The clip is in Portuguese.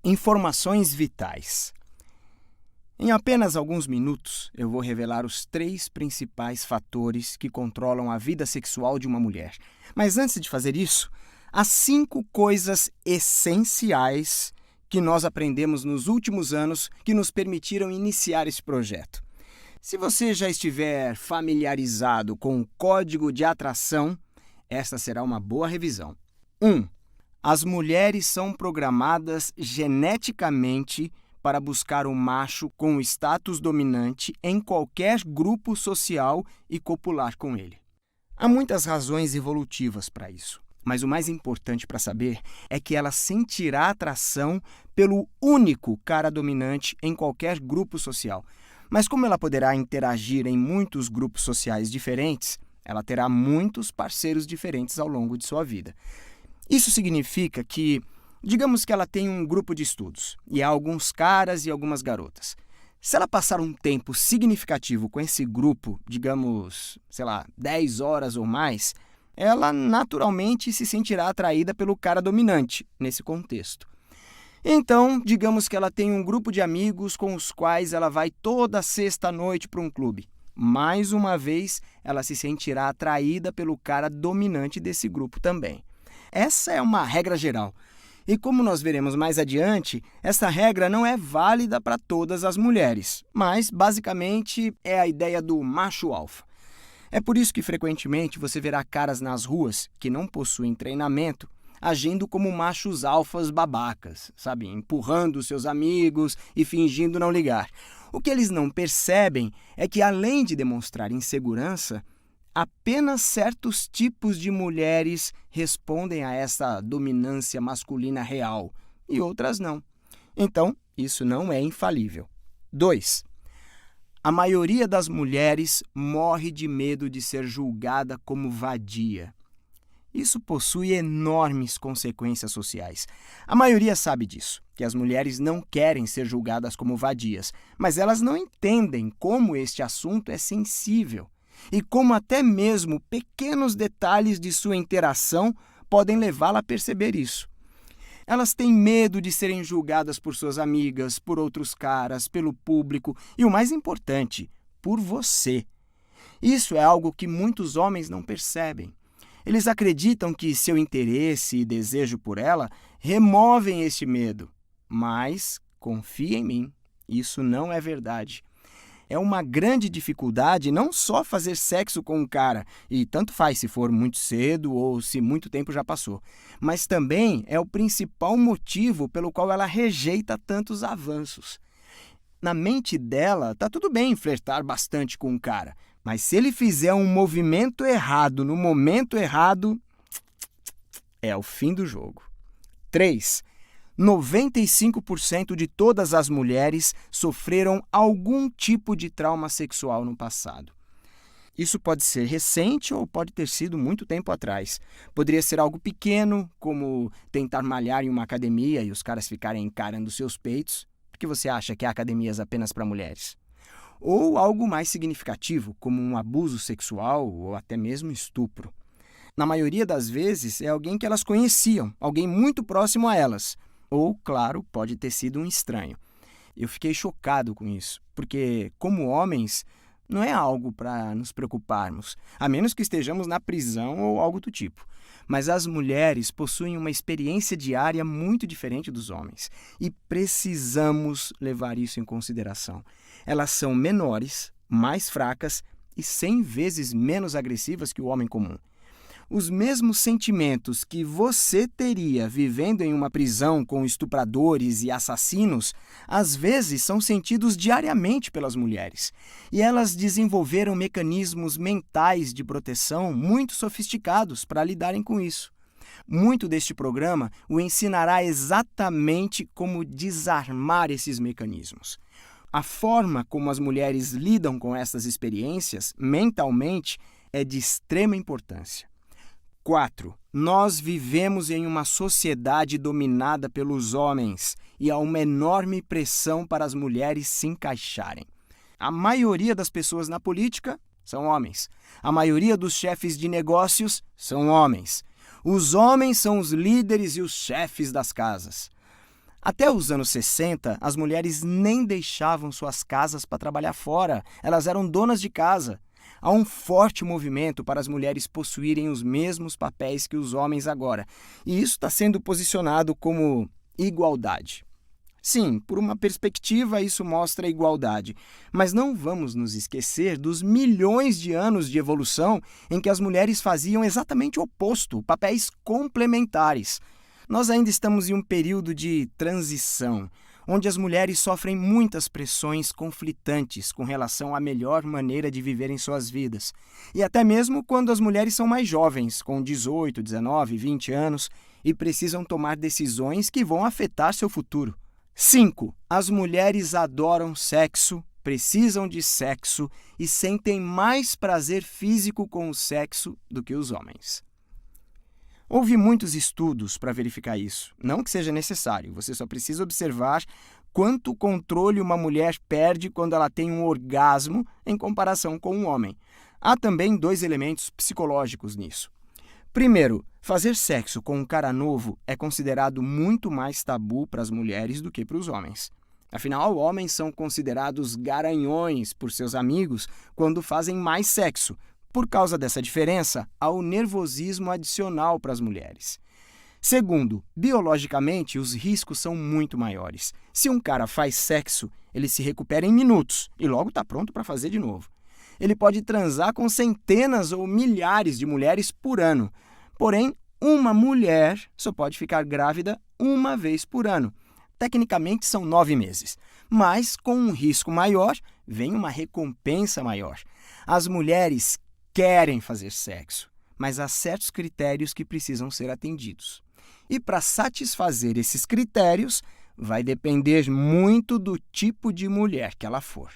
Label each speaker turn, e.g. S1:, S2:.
S1: Informações vitais. Em apenas alguns minutos, eu vou revelar os 3 principais fatores que controlam a vida sexual de uma mulher. Mas antes de fazer isso, há 5 coisas essenciais que nós aprendemos nos últimos anos que nos permitiram iniciar esse projeto. Se você já estiver familiarizado com o código de atração, esta será uma boa revisão. 1. As mulheres são programadas geneticamente para buscar um macho com status dominante em qualquer grupo social e copular com ele. Há muitas razões evolutivas para isso, mas o mais importante para saber é que ela sentirá atração pelo único cara dominante em qualquer grupo social. Mas como ela poderá interagir em muitos grupos sociais diferentes, ela terá muitos parceiros diferentes ao longo de sua vida. Isso significa que, digamos que ela tem um grupo de estudos, e há alguns caras e algumas garotas. Se ela passar um tempo significativo com esse grupo, digamos, 10 horas ou mais, ela naturalmente se sentirá atraída pelo cara dominante nesse contexto. Então, digamos que ela tem um grupo de amigos com os quais ela vai toda sexta-noite para um clube. Mais uma vez, ela se sentirá atraída pelo cara dominante desse grupo também. Essa é uma regra geral. E como nós veremos mais adiante, essa regra não é válida para todas as mulheres, mas basicamente é a ideia do macho alfa. É por isso que frequentemente você verá caras nas ruas que não possuem treinamento agindo como machos alfas babacas, empurrando seus amigos e fingindo não ligar. O que eles não percebem é que, além de demonstrar insegurança, apenas certos tipos de mulheres respondem a essa dominância masculina real e outras não. Então, isso não é infalível. 2. A maioria das mulheres morre de medo de ser julgada como vadia. Isso possui enormes consequências sociais. A maioria sabe disso, que as mulheres não querem ser julgadas como vadias, mas elas não entendem como este assunto é sensível e como até mesmo pequenos detalhes de sua interação podem levá-la a perceber isso. Elas têm medo de serem julgadas por suas amigas, por outros caras, pelo público e, o mais importante, por você. Isso é algo que muitos homens não percebem. Eles acreditam que seu interesse e desejo por ela removem este medo. Mas, confia em mim, isso não é verdade. É uma grande dificuldade não só fazer sexo com um cara, e tanto faz se for muito cedo ou se muito tempo já passou, mas também é o principal motivo pelo qual ela rejeita tantos avanços. Na mente dela, tá tudo bem flertar bastante com um cara, mas se ele fizer um movimento errado no momento errado, é o fim do jogo. 3. 95% de todas as mulheres sofreram algum tipo de trauma sexual no passado. Isso pode ser recente ou pode ter sido muito tempo atrás. Poderia ser algo pequeno, como tentar malhar em uma academia e os caras ficarem encarando seus peitos, porque você acha que há academias apenas para mulheres. Ou algo mais significativo, como um abuso sexual ou até mesmo estupro. Na maioria das vezes, é alguém que elas conheciam, alguém muito próximo a elas. Ou, claro, pode ter sido um estranho. Eu fiquei chocado com isso, porque, como homens, não é algo para nos preocuparmos, a menos que estejamos na prisão ou algo do tipo. Mas as mulheres possuem uma experiência diária muito diferente dos homens e precisamos levar isso em consideração. Elas são menores, mais fracas e 100 vezes menos agressivas que o homem comum. Os mesmos sentimentos que você teria vivendo em uma prisão com estupradores e assassinos, às vezes são sentidos diariamente pelas mulheres. E elas desenvolveram mecanismos mentais de proteção muito sofisticados para lidarem com isso. Muito deste programa o ensinará exatamente como desarmar esses mecanismos. A forma como as mulheres lidam com essas experiências, mentalmente, é de extrema importância. 4. Nós vivemos em uma sociedade dominada pelos homens e há uma enorme pressão para as mulheres se encaixarem. A maioria das pessoas na política são homens. A maioria dos chefes de negócios são homens. Os homens são os líderes e os chefes das casas. Até os anos 60, as mulheres nem deixavam suas casas para trabalhar fora, elas eram donas de casa. Há um forte movimento para as mulheres possuírem os mesmos papéis que os homens agora, e isso está sendo posicionado como igualdade. Sim, por uma perspectiva, isso mostra a igualdade, mas não vamos nos esquecer dos milhões de anos de evolução em que as mulheres faziam exatamente o oposto, papéis complementares. Nós ainda estamos em um período de transição, onde as mulheres sofrem muitas pressões conflitantes com relação à melhor maneira de viver em suas vidas. E até mesmo quando as mulheres são mais jovens, com 18, 19, 20 anos, e precisam tomar decisões que vão afetar seu futuro. 5. As mulheres adoram sexo, precisam de sexo e sentem mais prazer físico com o sexo do que os homens. Houve muitos estudos para verificar isso. Não que seja necessário, você só precisa observar quanto controle uma mulher perde quando ela tem um orgasmo em comparação com um homem. Há também 2 elementos psicológicos nisso. Primeiro, fazer sexo com um cara novo é considerado muito mais tabu para as mulheres do que para os homens. Afinal, homens são considerados garanhões por seus amigos quando fazem mais sexo. Por causa dessa diferença, há o nervosismo adicional para as mulheres. Segundo, biologicamente, os riscos são muito maiores. Se um cara faz sexo, ele se recupera em minutos e logo está pronto para fazer de novo. Ele pode transar com centenas ou milhares de mulheres por ano. Porém, uma mulher só pode ficar grávida uma vez por ano. Tecnicamente, são 9 meses. Mas, com um risco maior, vem uma recompensa maior. As mulheres querem fazer sexo, mas há certos critérios que precisam ser atendidos. E para satisfazer esses critérios, vai depender muito do tipo de mulher que ela for.